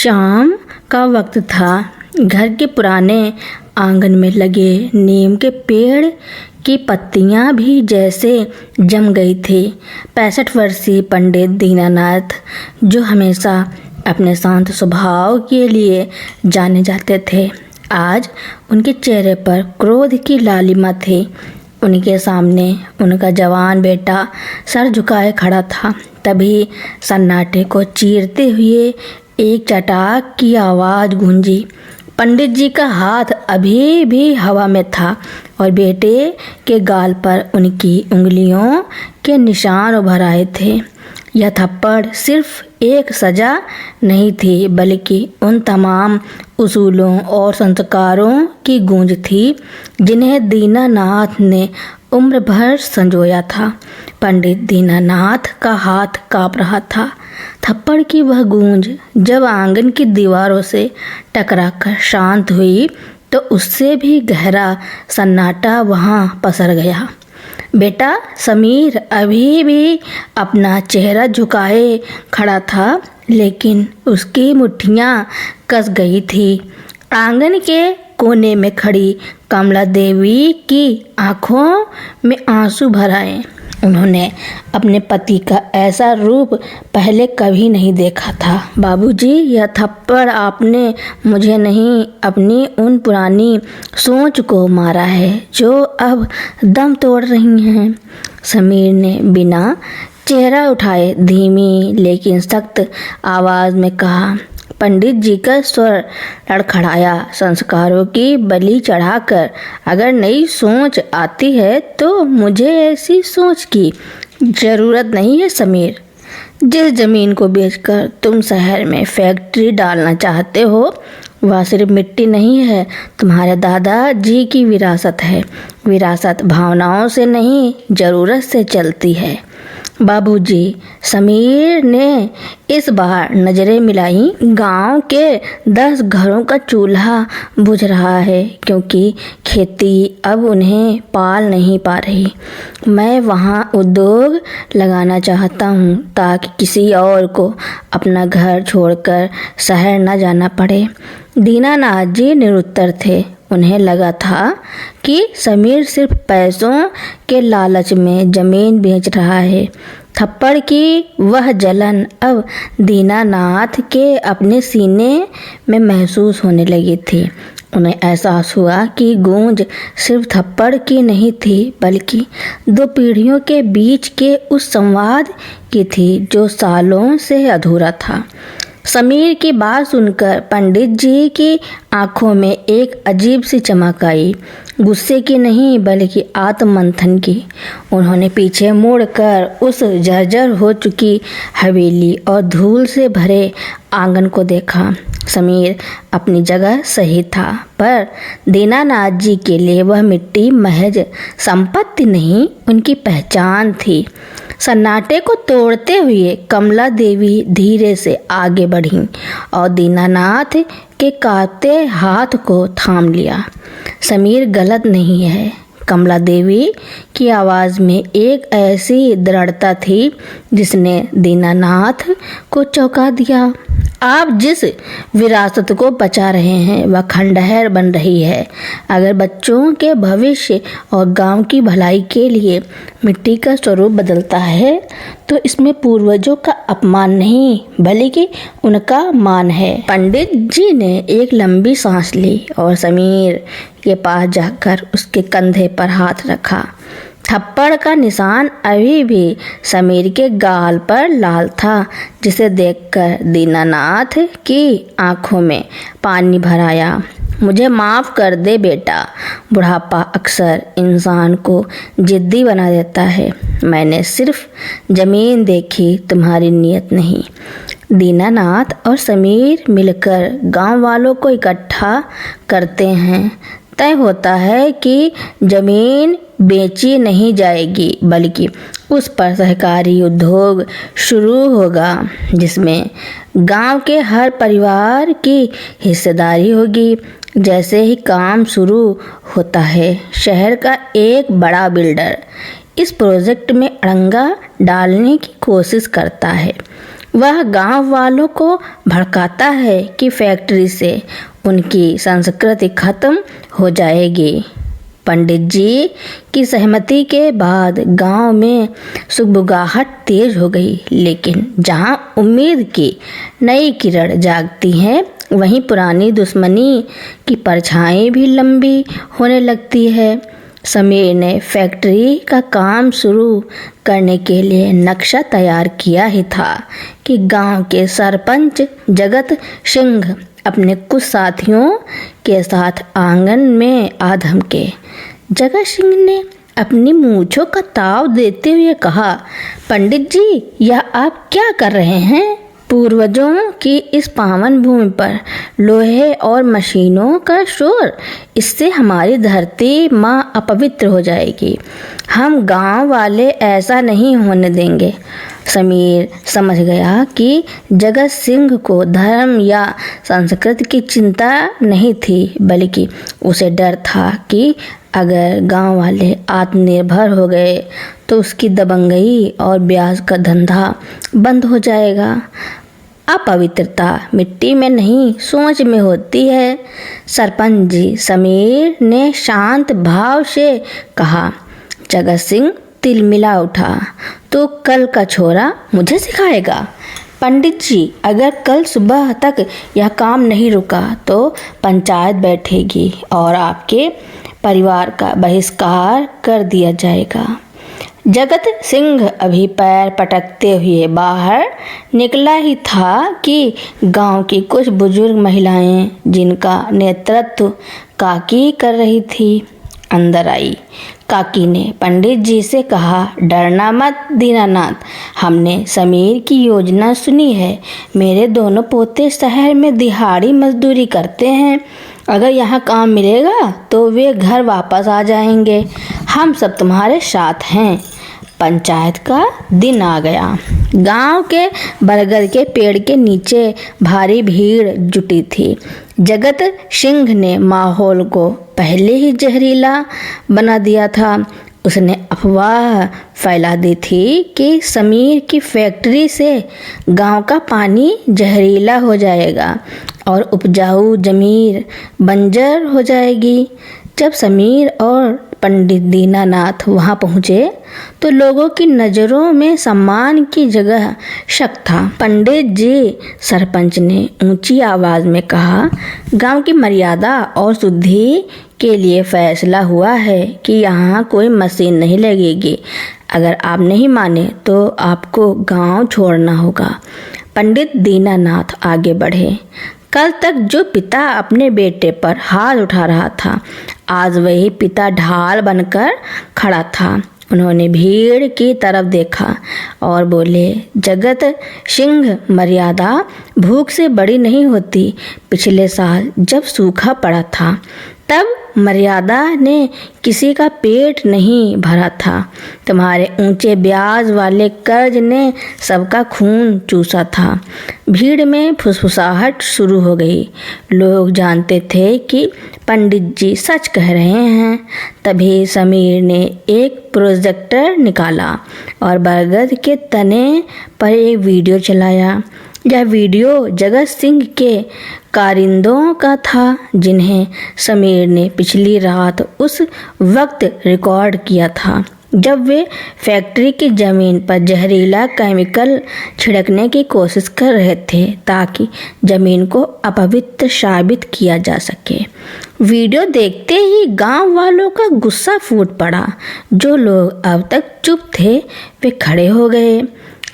शाम का वक्त था। घर के पुराने आंगन में लगे नीम के पेड़ की पत्तियां भी जैसे जम गई थी। 65 वर्षीय पंडित दीनानाथ, जो हमेशा अपने शांत स्वभाव के लिए जाने जाते थे, आज उनके चेहरे पर क्रोध की लालिमा थी। उनके सामने उनका जवान बेटा सर झुकाए खड़ा था। तभी सन्नाटे को चीरते हुए एक चटाक की आवाज़ गूंजी। पंडित जी का हाथ अभी भी हवा में था और बेटे के गाल पर उनकी उंगलियों के निशान उभर आए थे। यह थप्पड़ सिर्फ एक सजा नहीं थी, बल्कि उन तमाम उसूलों और संस्कारों की गूंज थी जिन्हें दीनानाथ ने उम्र भर संजोया था। पंडित दीनानाथ का हाथ काँप रहा था। थप्पड़ की वह गूंज जब आंगन की दीवारों से टकराकर शांत हुई तो उससे भी गहरा सन्नाटा वहां पसर गया। बेटा समीर अभी भी अपना चेहरा झुकाए खड़ा था, लेकिन उसकी मुट्ठियां कस गई थी। आंगन के कोने में खड़ी कमला देवी की आंखों में आंसू भर आए। उन्होंने अपने पति का ऐसा रूप पहले कभी नहीं देखा था। बाबूजी, यह थप्पड़ आपने मुझे नहीं, अपनी उन पुरानी सोच को मारा है जो अब दम तोड़ रही हैं। समीर ने बिना चेहरा उठाए धीमी लेकिन सख्त आवाज़ में कहा। पंडित जी का स्वर लड़खड़ाया। संस्कारों की बलि चढ़ाकर अगर नई सोच आती है तो मुझे ऐसी सोच की ज़रूरत नहीं है समीर। जिस ज़मीन को बेचकर तुम शहर में फैक्ट्री डालना चाहते हो, वह सिर्फ मिट्टी नहीं है, तुम्हारे दादाजी की विरासत है। विरासत भावनाओं से नहीं, ज़रूरत से चलती है। बाबूजी, समीर ने इस बार नज़रें मिलाई। गांव के 10 घरों का चूल्हा बुझ रहा है क्योंकि खेती अब उन्हें पाल नहीं पा रही। मैं वहां उद्योग लगाना चाहता हूं ताकि किसी और को अपना घर छोड़कर शहर न जाना पड़े। दीनानाथ जी निरुत्तर थे। उन्हें लगा था कि समीर सिर्फ पैसों के लालच में ज़मीन बेच रहा है। थप्पड़ की वह जलन अब दीनानाथ के अपने सीने में महसूस होने लगी थी। उन्हें एहसास हुआ कि गूंज सिर्फ थप्पड़ की नहीं थी, बल्कि 2 पीढ़ियों के बीच के उस संवाद की थी जो सालों से अधूरा था। समीर की बात सुनकर पंडित जी की आंखों में एक अजीब सी चमक आई। गुस्से की नहीं, बल्कि आत्ममंथन की। उन्होंने पीछे मुड़कर उस जर्जर हो चुकी हवेली और धूल से भरे आंगन को देखा। समीर अपनी जगह सही था, पर दीनानाथ जी के लिए वह मिट्टी महज संपत्ति नहीं, उनकी पहचान थी। सन्नाटे को तोड़ते हुए कमला देवी धीरे से आगे बढ़ी और दीनानाथ के कांपते हाथ को थाम लिया। समीर गलत नहीं है। कमला देवी की आवाज़ में एक ऐसी दृढ़ता थी जिसने दीनानाथ को चौंका दिया। आप जिस विरासत को बचा रहे हैं वह खंडहर बन रही है। अगर बच्चों के भविष्य और गांव की भलाई के लिए मिट्टी का स्वरूप बदलता है तो इसमें पूर्वजों का अपमान नहीं, बल्कि उनका मान है। पंडित जी ने एक लंबी सांस ली और समीर के पास जाकर उसके कंधे पर हाथ रखा। थप्पड़ का निशान अभी भी समीर के गाल पर लाल था, जिसे देखकर दीनानाथ की आंखों में पानी भर आया। मुझे माफ़ कर दे बेटा, बुढ़ापा अक्सर इंसान को जिद्दी बना देता है। मैंने सिर्फ ज़मीन देखी, तुम्हारी नीयत नहीं। दीनानाथ और समीर मिलकर गांव वालों को इकट्ठा करते हैं। तय होता है कि ज़मीन बेची नहीं जाएगी, बल्कि उस पर सहकारी उद्योग शुरू होगा जिसमें गांव के हर परिवार की हिस्सेदारी होगी। जैसे ही काम शुरू होता है, शहर का एक बड़ा बिल्डर इस प्रोजेक्ट में अड़ंगा डालने की कोशिश करता है। वह गांव वालों को भड़काता है कि फैक्ट्री से उनकी संस्कृति खत्म हो जाएगी। पंडित जी की सहमति के बाद गांव में सुगबुगाहट तेज हो गई, लेकिन जहां उम्मीद की नई किरण जागती है, वहीं पुरानी दुश्मनी की परछाई भी लंबी होने लगती है। समीर ने फैक्ट्री का काम शुरू करने के लिए नक्शा तैयार किया ही था कि गांव के सरपंच जगत सिंह अपने कुछ साथियों के साथ आंगन में आ धमके। जगत सिंह ने अपनी मूंछों का ताव देते हुए कहा, पंडित जी, यह आप क्या कर रहे हैं? पूर्वजों की इस पावन भूमि पर लोहे और मशीनों का शोर, इससे हमारी धरती माँ अपवित्र हो जाएगी। हम गांव वाले ऐसा नहीं होने देंगे। समीर समझ गया कि जगत सिंह को धर्म या संस्कृति की चिंता नहीं थी, बल्कि उसे डर था कि अगर गांव वाले आत्मनिर्भर हो गए तो उसकी दबंगई और ब्याज का धंधा बंद हो जाएगा। अपवित्रता मिट्टी में नहीं, सोच में होती है। सरपंच जी, समीर ने शांत भाव से कहा। जगत सिंह तिलमिला उठा, तो कल का छोरा मुझे सिखाएगा? पंडित जी, अगर कल सुबह तक यह काम नहीं रुका तो पंचायत बैठेगी और आपके परिवार का बहिष्कार कर दिया जाएगा। जगत सिंह अभी पैर पटकते हुए बाहर निकला ही था कि गांव की कुछ बुजुर्ग महिलाएं, जिनका नेतृत्व काकी कर रही थी, अंदर आई। काकी ने पंडित जी से कहा, डरना मत दीनानाथ, हमने समीर की योजना सुनी है। मेरे दोनों पोते शहर में दिहाड़ी मजदूरी करते हैं। अगर यहाँ काम मिलेगा तो वे घर वापस आ जाएंगे। हम सब तुम्हारे साथ हैं। पंचायत का दिन आ गया। गांव के बरगद के पेड़ के नीचे भारी भीड़ जुटी थी। जगत सिंह ने माहौल को पहले ही जहरीला बना दिया था। उसने अफवाह फैला दी थी कि समीर की फैक्ट्री से गांव का पानी जहरीला हो जाएगा और उपजाऊ जमीन बंजर हो जाएगी। जब समीर और पंडित दीनानाथ वहां पहुंचे तो लोगों की नज़रों में सम्मान की जगह शक था। पंडित जी, सरपंच ने ऊंची आवाज में कहा, गांव की मर्यादा और शुद्धि के लिए फैसला हुआ है कि यहाँ कोई मशीन नहीं लगेगी। अगर आप नहीं माने तो आपको गांव छोड़ना होगा। पंडित दीनानाथ आगे बढ़े। कल तक जो पिता अपने बेटे पर हाथ उठा रहा था, आज वही पिता ढाल बनकर खड़ा था। उन्होंने भीड़ की तरफ देखा और बोले, जगत सिंह, मर्यादा भूख से बड़ी नहीं होती। पिछले साल जब सूखा पड़ा था तब मर्यादा ने किसी का पेट नहीं भरा था। तुम्हारे ऊंचे ब्याज वाले कर्ज ने सबका खून चूसा था। भीड़ में फुसफुसाहट शुरू हो गई। लोग जानते थे कि पंडित जी सच कह रहे हैं। तभी समीर ने एक प्रोजेक्टर निकाला और बरगद के तने पर एक वीडियो चलाया। यह वीडियो जगत सिंह के कारिंदों का था, जिन्हें समीर ने पिछली रात उस वक्त रिकॉर्ड किया था जब वे फैक्ट्री की ज़मीन पर जहरीला केमिकल छिड़कने की कोशिश कर रहे थे ताकि ज़मीन को अपवित्र साबित किया जा सके। वीडियो देखते ही गांव वालों का गुस्सा फूट पड़ा। जो लोग अब तक चुप थे वे खड़े हो गए।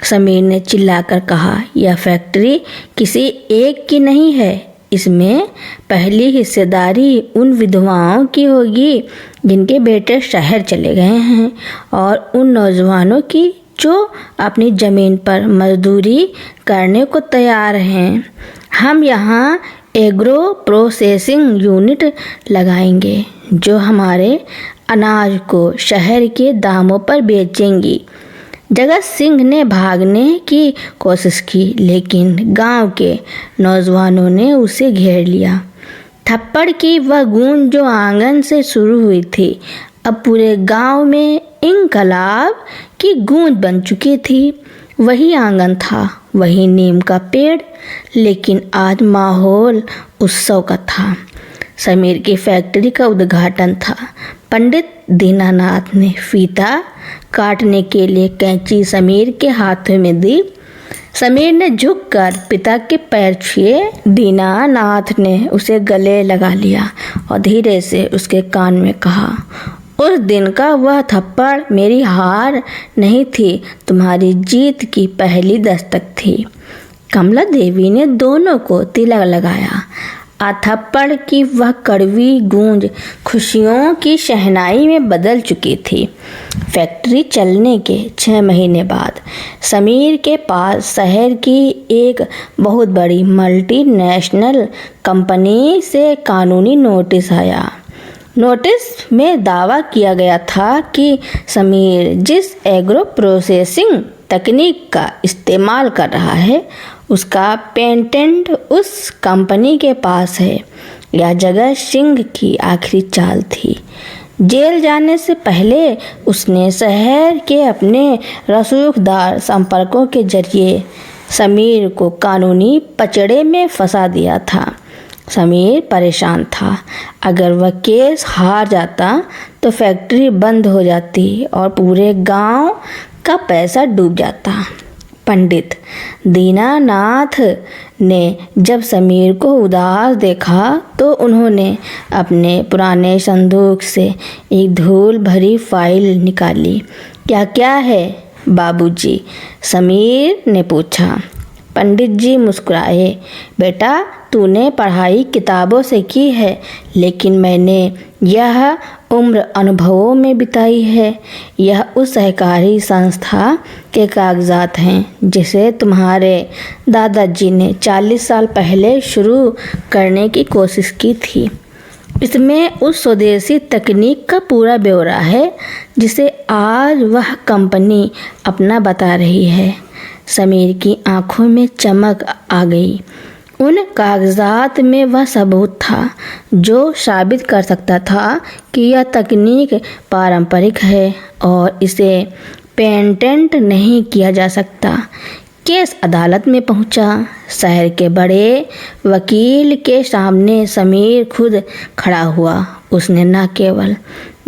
समीर ने चिल्लाकर कहा, यह फैक्ट्री किसी एक की नहीं है। इसमें पहली हिस्सेदारी उन विधवाओं की होगी जिनके बेटे शहर चले गए हैं और उन नौजवानों की जो अपनी ज़मीन पर मजदूरी करने को तैयार हैं। हम यहाँ एग्रो प्रोसेसिंग यूनिट लगाएंगे जो हमारे अनाज को शहर के दामों पर बेचेंगी। जगत सिंह ने भागने की कोशिश की, लेकिन गांव के नौजवानों ने उसे घेर लिया। थप्पड़ की वह गूंज जो आंगन से शुरू हुई थी, अब पूरे गांव में इंकलाब की गूंज बन चुकी थी। वही आंगन था, वही नीम का पेड़, लेकिन आज माहौल उत्सव का था। समीर की फैक्ट्री का उद्घाटन था। पंडित दीनानाथ ने फीता काटने के लिए कैंची समीर के हाथों में दी। समीर ने झुककर पिता के पैर छुए। दीनानाथ ने उसे गले लगा लिया और धीरे से उसके कान में कहा, उस दिन का वह थप्पड़ मेरी हार नहीं थी, तुम्हारी जीत की पहली दस्तक थी। कमला देवी ने दोनों को तिलक लगाया। थप्पड़ की वह कड़वी गूंज खुशियों की शहनाई में बदल चुकी थी। फैक्ट्री चलने के 6 महीने बाद समीर के पास शहर की एक बहुत बड़ी मल्टीनेशनल कंपनी से कानूनी नोटिस आया। नोटिस में दावा किया गया था कि समीर जिस एग्रो प्रोसेसिंग तकनीक का इस्तेमाल कर रहा है उसका पेटेंट उस कंपनी के पास है। यह जगत सिंह की आखिरी चाल थी। जेल जाने से पहले उसने शहर के अपने रसूखदार संपर्कों के जरिए समीर को कानूनी पचड़े में फंसा दिया था। समीर परेशान था। अगर वह केस हार जाता तो फैक्ट्री बंद हो जाती और पूरे गांव का पैसा डूब जाता। पंडित दीनानाथ ने जब समीर को उदास देखा तो उन्होंने अपने पुराने संदूक से एक धूल भरी फाइल निकाली। क्या है बाबूजी? समीर ने पूछा। पंडित जी मुस्कुराए। बेटा, तूने पढ़ाई किताबों से की है, लेकिन मैंने यह उम्र अनुभवों में बिताई है। यह उस सहकारी संस्था के कागजात हैं जिसे तुम्हारे दादाजी ने 40 साल पहले शुरू करने की कोशिश की थी। इसमें उस स्वदेशी तकनीक का पूरा ब्यौरा है जिसे आज वह कंपनी अपना बता रही है। समीर की आंखों में चमक आ गई। उन कागजात में वह सबूत था जो साबित कर सकता था कि यह तकनीक पारंपरिक है और इसे पेटेंट नहीं किया जा सकता। केस अदालत में पहुंचा। शहर के बड़े वकील के सामने समीर खुद खड़ा हुआ। उसने न केवल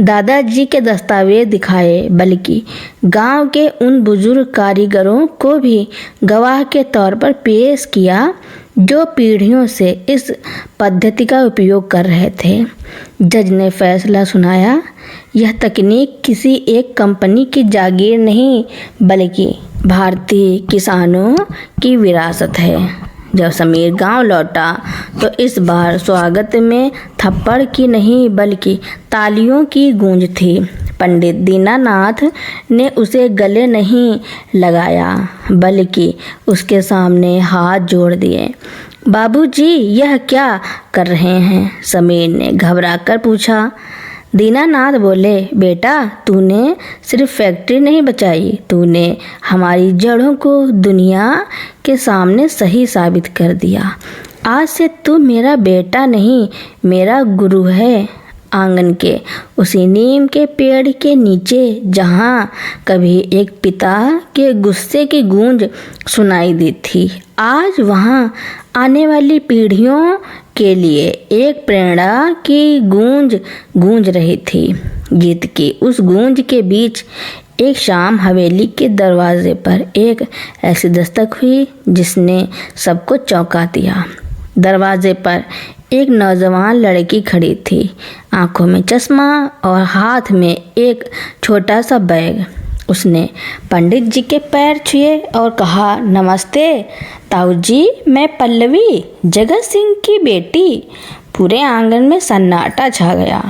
दादाजी के दस्तावेज दिखाए बल्कि गांव के उन बुजुर्ग कारीगरों को भी गवाह के तौर पर पेश किया जो पीढ़ियों से इस पद्धति का उपयोग कर रहे थे। जज ने फैसला सुनाया, यह तकनीक किसी एक कंपनी की जागीर नहीं बल्कि भारतीय किसानों की विरासत है। जब समीर गांव लौटा तो इस बार स्वागत में थप्पड़ की नहीं बल्कि तालियों की गूंज थी। पंडित दीनानाथ ने उसे गले नहीं लगाया बल्कि उसके सामने हाथ जोड़ दिए। बाबूजी, यह क्या कर रहे हैं? समीर ने घबराकर पूछा। दीनानाथ बोले, बेटा, तूने सिर्फ फैक्ट्री नहीं बचाई, तूने हमारी जड़ों को दुनिया के सामने सही साबित कर दिया। आज से तू मेरा बेटा नहीं, मेरा गुरु है। आंगन के उसी नीम के पेड़ के नीचे जहाँ कभी एक पिता के गुस्से की गूंज सुनाई दी थी, आज वहाँ आने वाली पीढ़ियों के लिए एक प्रेरणा की गूंज रही थी। गीत की उस गूंज के बीच एक शाम हवेली के दरवाजे पर एक ऐसी दस्तक हुई जिसने सबको चौंका दिया। दरवाजे पर एक नौजवान लड़की खड़ी थी, आंखों में चश्मा और हाथ में एक छोटा सा बैग। उसने पंडित जी के पैर छुए और कहा, नमस्ते ताऊ जी, मैं पल्लवी, जगत सिंह की बेटी। पूरे आंगन में सन्नाटा छा गया।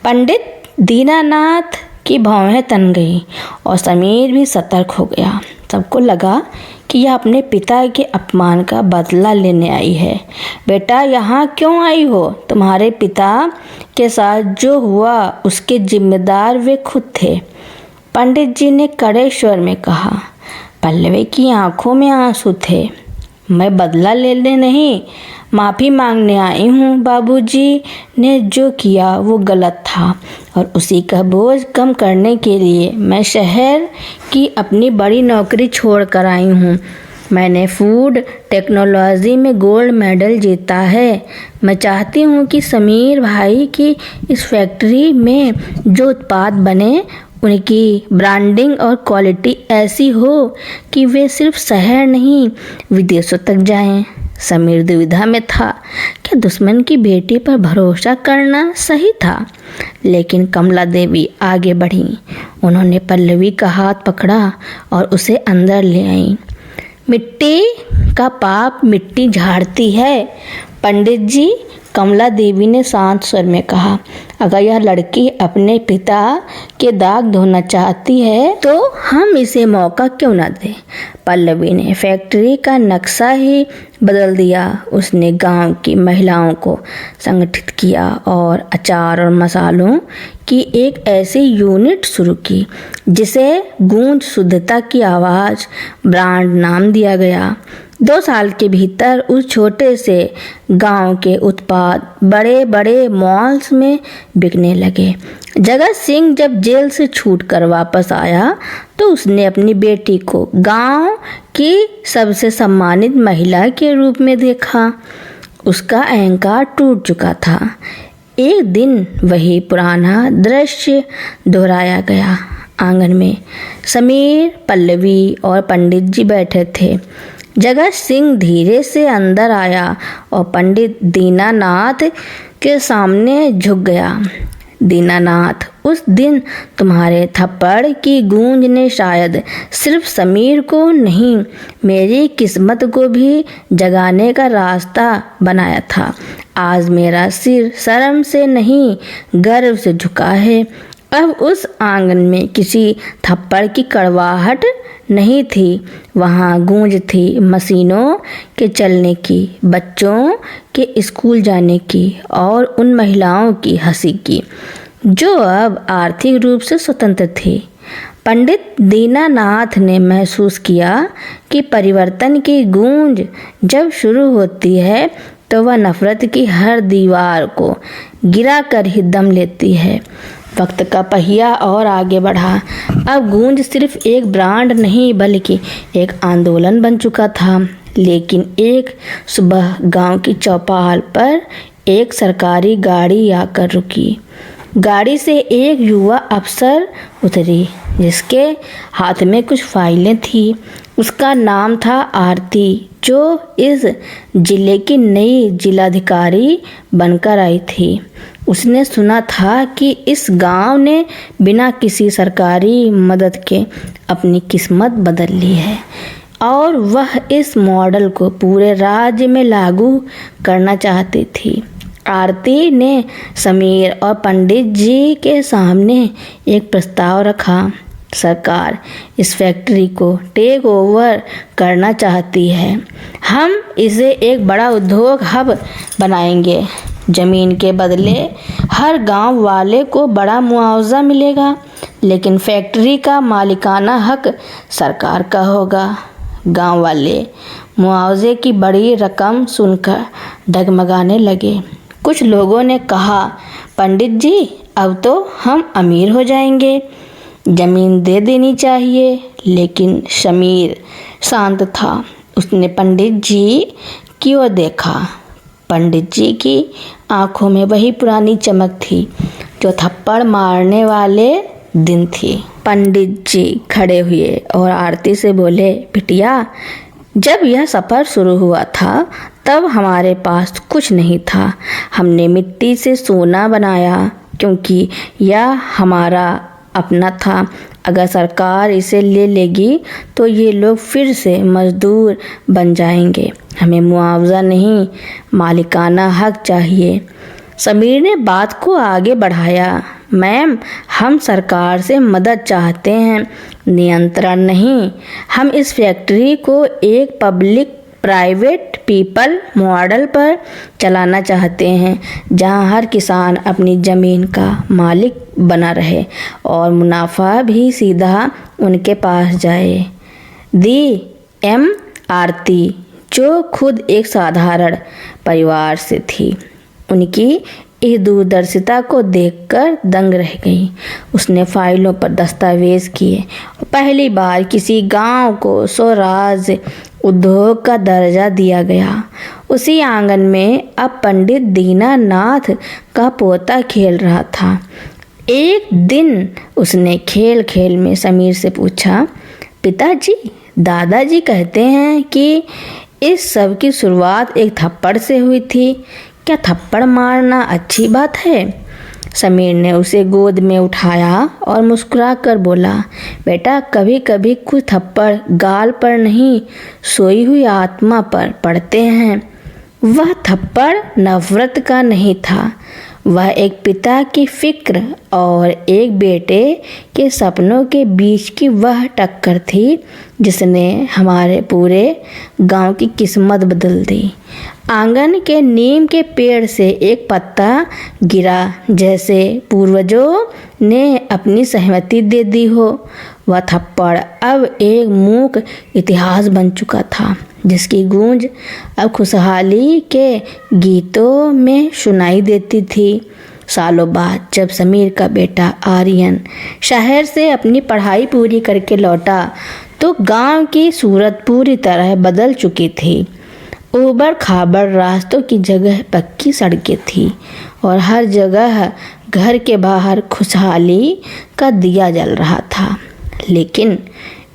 पंडित दीनानाथ की भौहें तन गई और समीर भी सतर्क हो गया। सबको लगा कि यह अपने पिता के अपमान का बदला लेने आई है। बेटा, यहाँ क्यों आई हो? तुम्हारे पिता के साथ जो हुआ उसके जिम्मेदार वे खुद थे, पंडित जी ने कड़े स्वर में कहा। पल्लवी की आंखों में आंसू थे। मैं बदला लेने नहीं, माफ़ी मांगने आई हूँ। बाबूजी ने जो किया वो गलत था और उसी का बोझ कम करने के लिए मैं शहर की अपनी बड़ी नौकरी छोड़ कर आई हूँ। मैंने फूड टेक्नोलॉजी में गोल्ड मेडल जीता है। मैं चाहती हूँ कि समीर भाई की इस फैक्ट्री में जो उत्पाद बने उनकी ब्रांडिंग और क्वालिटी ऐसी हो कि वे सिर्फ शहर नहीं विदेशों तक जाएं। समीर दुविधा में था कि दुश्मन की बेटी पर भरोसा करना सही था, लेकिन कमला देवी आगे बढ़ी। उन्होंने पल्लवी का हाथ पकड़ा और उसे अंदर ले आई। मिट्टी का पाप मिट्टी झाड़ती है पंडित जी, कमला देवी ने शांत स्वर में कहा। अगर यह लड़की अपने पिता के दाग धोना चाहती है तो हम इसे मौका क्यों न दें। पल्लवी ने फैक्ट्री का नक्शा ही बदल दिया। उसने गांव की महिलाओं को संगठित किया और अचार और मसालों की एक ऐसी यूनिट शुरू की जिसे गूंज शुद्धता की आवाज़ ब्रांड नाम दिया गया। 2 साल के भीतर उस छोटे से गांव के उत्पाद बड़े बड़े मॉल्स में बिकने लगे। जगत सिंह जब जेल से छूटकर वापस आया तो उसने अपनी बेटी को गांव की सबसे सम्मानित महिला के रूप में देखा। उसका अहंकार टूट चुका था। एक दिन वही पुराना दृश्य दोहराया गया। आंगन में समीर, पल्लवी और पंडित जी बैठे थे। जगत सिंह धीरे से अंदर आया और पंडित दीनानाथ के सामने झुक गया। दीनानाथ, उस दिन तुम्हारे थप्पड़ की गूंज ने शायद सिर्फ समीर को नहीं, मेरी किस्मत को भी जगाने का रास्ता बनाया था। आज मेरा सिर शर्म से नहीं गर्व से झुका है। अब उस आंगन में किसी थप्पड़ की कड़वाहट नहीं थी, वहाँ गूंज थी मशीनों के चलने की, बच्चों के स्कूल जाने की और उन महिलाओं की हंसी की जो अब आर्थिक रूप से स्वतंत्र थी। पंडित दीनानाथ ने महसूस किया कि परिवर्तन की गूंज जब शुरू होती है तो वह नफरत की हर दीवार को गिरा कर ही दम लेती है। वक्त का पहिया और आगे बढ़ा। अब गूंज सिर्फ एक ब्रांड नहीं बल्कि एक आंदोलन बन चुका था। लेकिन एक सुबह गांव की चौपाल पर एक सरकारी गाड़ी आकर रुकी। गाड़ी से एक युवा अफसर उतरी जिसके हाथ में कुछ फाइलें थी। उसका नाम था आरती, जो इस जिले की नई जिलाधिकारी बनकर आई थी। उसने सुना था कि इस गांव ने बिना किसी सरकारी मदद के अपनी किस्मत बदल ली है और वह इस मॉडल को पूरे राज्य में लागू करना चाहती थी। आरती ने समीर और पंडित जी के सामने एक प्रस्ताव रखा। सरकार इस फैक्ट्री को टेक ओवर करना चाहती है। हम इसे एक बड़ा उद्योग हब बनाएंगे। जमीन के बदले हर गांव वाले को बड़ा मुआवजा मिलेगा, लेकिन फैक्ट्री का मालिकाना हक सरकार का होगा। गांव वाले मुआवजे की बड़ी रकम सुनकर डगमगाने लगे। कुछ लोगों ने कहा, पंडित जी, अब तो हम अमीर हो जाएंगे, जमीन दे देनी चाहिए। लेकिन समीर शांत था। उसने पंडित जी की ओर देखा। पंडित जी की आंखों में वही पुरानी चमक थी जो थप्पड़ मारने वाले दिन थी। पंडित जी खड़े हुए और आरती से बोले, बिटिया, जब यह सफ़र शुरू हुआ था तब हमारे पास कुछ नहीं था। हमने मिट्टी से सोना बनाया क्योंकि यह हमारा अपना था। अगर सरकार इसे ले लेगी तो ये लोग फिर से मजदूर बन जाएंगे। हमें मुआवजा नहीं, मालिकाना हक चाहिए। समीर ने बात को आगे बढ़ाया। मैम, हम सरकार से मदद चाहते हैं, नियंत्रण नहीं। हम इस फैक्ट्री को एक पब्लिक प्राइवेट पीपल मॉडल पर चलाना चाहते हैं, जहां हर किसान अपनी ज़मीन का मालिक बना रहे और मुनाफा भी सीधा उनके पास जाए। दी एम आरती, जो खुद एक साधारण परिवार से थी। उनकी इस दूरदर्शिता को देखकर दंग रह गई। उसने फाइलों पर दस्तावेज किए और पहली बार किसी गांव को स्वराज उद्योग का दर्जा दिया गया। उसी आंगन में अब पंडित दीनानाथ का पोता खेल रहा था। एक दिन उसने खेल खेल में समीर से पूछा, पिताजी, दादाजी कहते हैं कि इस सब की शुरुआत एक थप्पड़ से हुई थी। क्या थप्पड़ मारना अच्छी बात है? समीर ने उसे गोद में उठाया और मुस्कुराकर बोला, बेटा, कभी कभी कुछ थप्पड़ गाल पर नहीं, सोई हुई आत्मा पर पड़ते हैं। वह थप्पड़ नफरत का नहीं था, वह एक पिता की फिक्र और एक बेटे के सपनों के बीच की वह टक्कर थी जिसने हमारे पूरे गांव की किस्मत बदल दी। आंगन के नीम के पेड़ से एक पत्ता गिरा जैसे पूर्वजों ने अपनी सहमति दे दी हो। वह थप्पड़ अब एक मूक इतिहास बन चुका था जिसकी गूंज अब खुशहाली के गीतों में सुनाई देती थी। सालों बाद जब समीर का बेटा आर्यन शहर से अपनी पढ़ाई पूरी करके लौटा तो गांव की सूरत पूरी तरह बदल चुकी थी। ऊबड़ खाबड़ रास्तों की जगह पक्की सड़कें थी और हर जगह घर के बाहर खुशहाली का दिया जल रहा था। लेकिन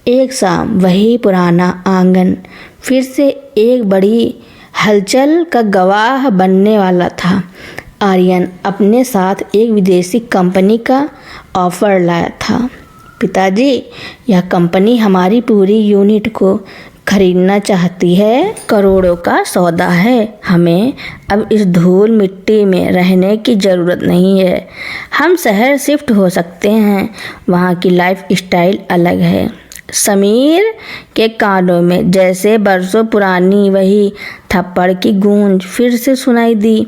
एक शाम वही पुराना आंगन फिर से एक बड़ी हलचल का गवाह बनने वाला था। आर्यन अपने साथ एक विदेशी कंपनी का ऑफर लाया था। पिताजी, यह कंपनी हमारी पूरी यूनिट को खरीदना चाहती है। करोड़ों का सौदा है। हमें अब इस धूल मिट्टी में रहने की ज़रूरत नहीं है। हम शहर शिफ्ट हो सकते हैं। वहाँ की लाइफ स्टाइल अलग है। समीर के कानों में जैसे बरसों पुरानी वही थप्पड़ की गूंज फिर से सुनाई दी।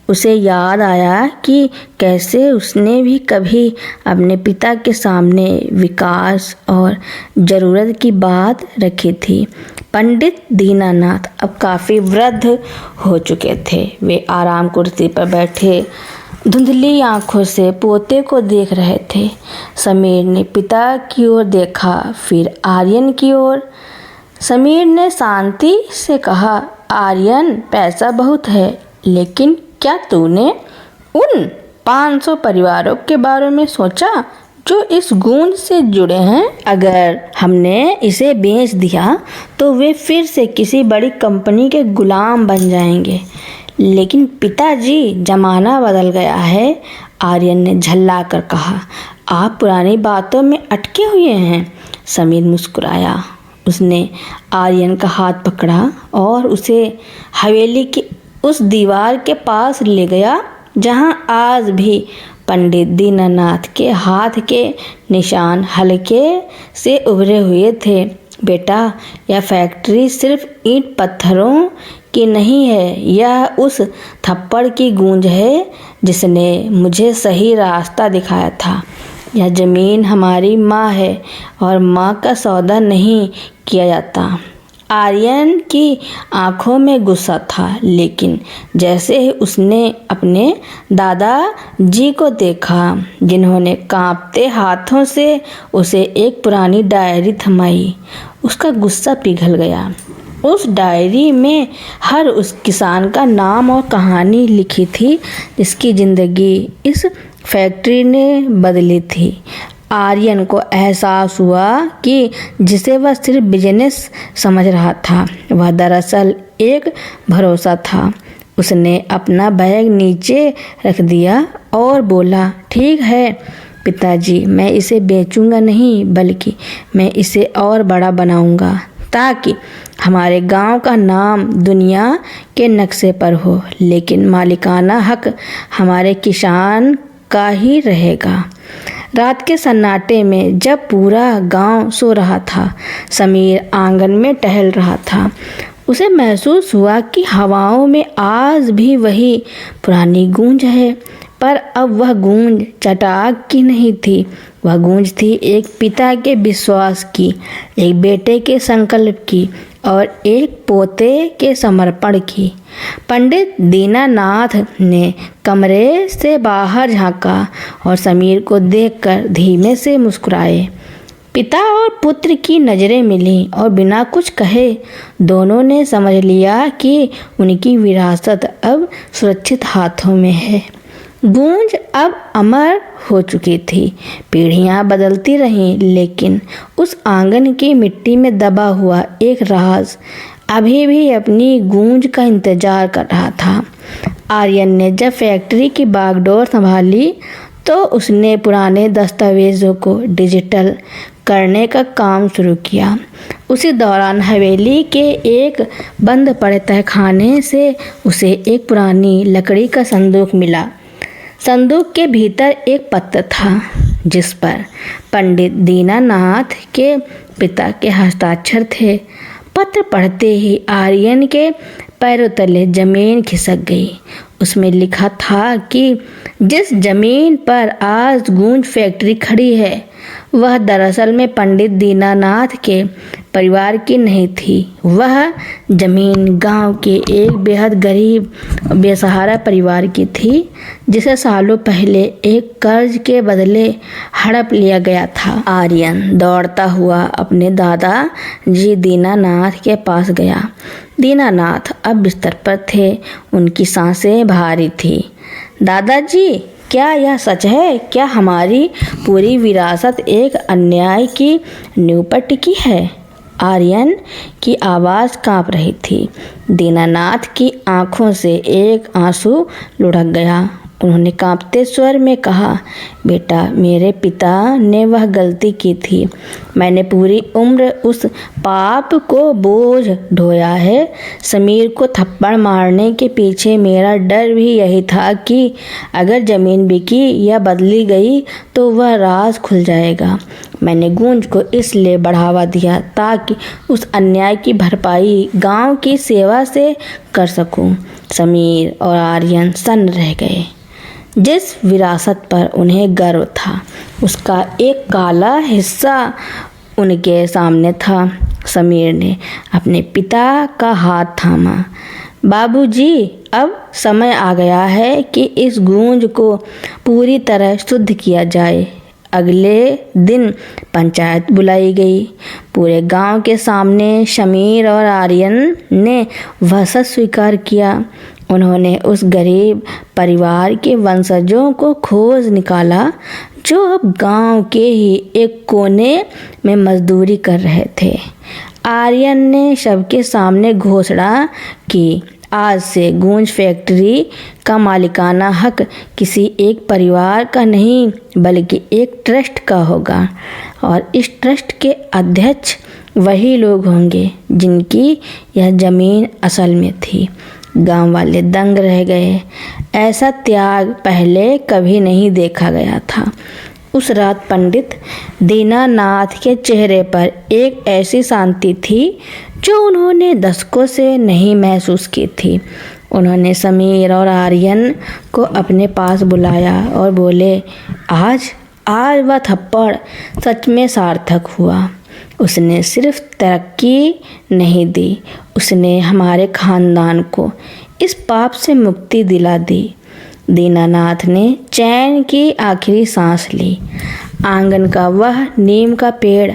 उसे याद आया कि कैसे उसने भी कभी अपने पिता के सामने विकास और ज़रूरत की बात रखी थी। पंडित दीनानाथ अब काफ़ी वृद्ध हो चुके थे। वे आराम कुर्सी पर बैठे धुंधली आंखों से पोते को देख रहे थे। समीर ने पिता की ओर देखा, फिर आर्यन की ओर। समीर ने शांति से कहा, आर्यन, पैसा बहुत है, लेकिन क्या तूने उन 500 परिवारों के बारे में सोचा जो इस गूंज से जुड़े हैं? अगर हमने इसे बेच दिया तो वे फिर से किसी बड़ी कंपनी के गुलाम बन जाएंगे। लेकिन पिताजी, जमाना बदल गया है, आर्यन ने झल्ला कर कहा। आप पुरानी बातों में अटके हुए हैं। समीर मुस्कुराया। उसने आर्यन का हाथ पकड़ा और उसे हवेली की उस दीवार के पास ले गया जहां आज भी पंडित दीनानाथ के हाथ के निशान हल्के से उभरे हुए थे। बेटा, यह फैक्ट्री सिर्फ ईंट पत्थरों की नहीं है, यह उस थप्पड़ की गूंज है जिसने मुझे सही रास्ता दिखाया था। यह ज़मीन हमारी माँ है और माँ का सौदा नहीं किया जाता। आर्यन की आंखों में गुस्सा था, लेकिन जैसे ही उसने अपने दादाजी को देखा जिन्होंने कांपते हाथों से उसे एक पुरानी डायरी थमाई, उसका गुस्सा पिघल गया। उस डायरी में हर उस किसान का नाम और कहानी लिखी थी जिसकी ज़िंदगी इस फैक्ट्री ने बदली थी। आर्यन को एहसास हुआ कि जिसे वह सिर्फ बिजनेस समझ रहा था वह दरअसल एक भरोसा था। उसने अपना बैग नीचे रख दिया और बोला, ठीक है पिताजी, मैं इसे बेचूंगा नहीं, बल्कि मैं इसे और बड़ा बनाऊंगा ताकि हमारे गांव का नाम दुनिया के नक्शे पर हो। लेकिन मालिकाना हक हमारे किसान का ही रहेगा। रात के सन्नाटे में जब पूरा गांव सो रहा था, समीर आंगन में टहल रहा था। उसे महसूस हुआ कि हवाओं में आज भी वही पुरानी गूंज है, पर अब वह गूंज चटाक की नहीं थी। वह गूंज थी एक पिता के विश्वास की, एक बेटे के संकल्प की और एक पोते के समर्पण की। पंडित दीनानाथ ने कमरे से बाहर झांका और समीर को देखकर धीमे से मुस्कुराए। पिता और पुत्र की नज़रें मिलीं और बिना कुछ कहे दोनों ने समझ लिया कि उनकी विरासत अब सुरक्षित हाथों में है। गूंज अब अमर हो चुकी थी। पीढ़ियां बदलती रहीं, लेकिन उस आंगन की मिट्टी में दबा हुआ एक राज अभी भी अपनी गूंज का इंतजार कर रहा था। आर्यन ने जब फैक्ट्री की बागडोर संभाली तो उसने पुराने दस्तावेज़ों को डिजिटल करने का काम शुरू किया। उसी दौरान हवेली के एक बंद पड़े तहखाने से उसे एक पुरानी लकड़ी का संदूक मिला। संदूक के भीतर एक पत्र था जिस पर पंडित दीनानाथ के पिता के हस्ताक्षर थे। पत्र पढ़ते ही आर्यन के पैरों तले जमीन खिसक गई। उसमें लिखा था कि जिस जमीन पर आज गूंज फैक्ट्री खड़ी है वह दरअसल में पंडित दीनानाथ के परिवार की नहीं थी। वह जमीन गांव के एक बेहद गरीब बेसहारा परिवार की थी जिसे सालों पहले एक कर्ज के बदले हड़प लिया गया था। आर्यन दौड़ता हुआ अपने दादा जी दीनानाथ के पास गया। दीनानाथ अब बिस्तर पर थे। उनकी सांसें भारी थी। दादाजी, क्या यह सच है? क्या हमारी पूरी विरासत एक अन्याय की नींव पर टिकी है? आर्यन की आवाज़ कांप रही थी। दीनानाथ की आंखों से एक आंसू लुढ़क गया। उन्होंने कांपते स्वर में कहा, बेटा, मेरे पिता ने वह गलती की थी। मैंने पूरी उम्र उस पाप को बोझ ढोया है। समीर को थप्पड़ मारने के पीछे मेरा डर भी यही था कि अगर ज़मीन बिकी या बदली गई तो वह राज खुल जाएगा। मैंने गूंज को इसलिए बढ़ावा दिया ताकि उस अन्याय की भरपाई गांव की सेवा से कर सकूं। समीर और आर्यन सन्न रह गए। जिस विरासत पर उन्हें गर्व था उसका एक काला हिस्सा उनके सामने था। समीर ने अपने पिता का हाथ थामा। बाबूजी, अब समय आ गया है कि इस गूंज को पूरी तरह शुद्ध किया जाए। अगले दिन पंचायत बुलाई गई। पूरे गांव के सामने समीर और आर्यन ने वह सच स्वीकार किया। उन्होंने उस गरीब परिवार के वंशजों को खोज निकाला जो अब गांव के ही एक कोने में मजदूरी कर रहे थे। आर्यन ने सबके सामने घोषणा की, आज से गूंज फैक्ट्री का मालिकाना हक किसी एक परिवार का नहीं बल्कि एक ट्रस्ट का होगा और इस ट्रस्ट के अध्यक्ष वही लोग होंगे जिनकी यह ज़मीन असल में थी। गांव वाले दंग रह गए। ऐसा त्याग पहले कभी नहीं देखा गया था। उस रात पंडित दीनानाथ के चेहरे पर एक ऐसी शांति थी जो उन्होंने दशकों से नहीं महसूस की थी। उन्होंने समीर और आर्यन को अपने पास बुलाया और बोले, आज वह थप्पड़ सच में सार्थक हुआ। उसने सिर्फ तरक्की नहीं दी, उसने हमारे खानदान को इस पाप से मुक्ति दिला दी। दीनानाथ ने चैन की आखिरी सांस ली। आंगन का वह नीम का पेड़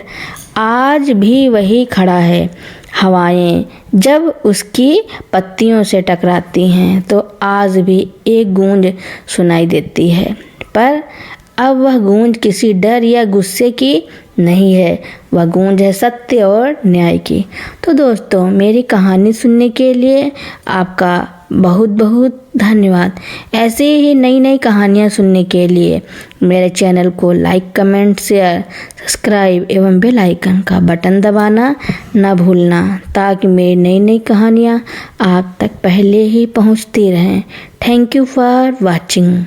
आज भी वही खड़ा है। हवाएं जब उसकी पत्तियों से टकराती हैं तो आज भी एक गूंज सुनाई देती है, पर अब वह गूंज किसी डर या गुस्से की नहीं है, वह गूंज है सत्य और न्याय की। तो दोस्तों, मेरी कहानी सुनने के लिए आपका बहुत बहुत धन्यवाद। ऐसे ही नई नई कहानियाँ सुनने के लिए मेरे चैनल को लाइक, कमेंट, शेयर, सब्सक्राइब एवं बेल आइकन का बटन दबाना ना भूलना ताकि मेरी नई नई कहानियाँ आप तक पहले ही पहुँचती रहें। Thank you for watching.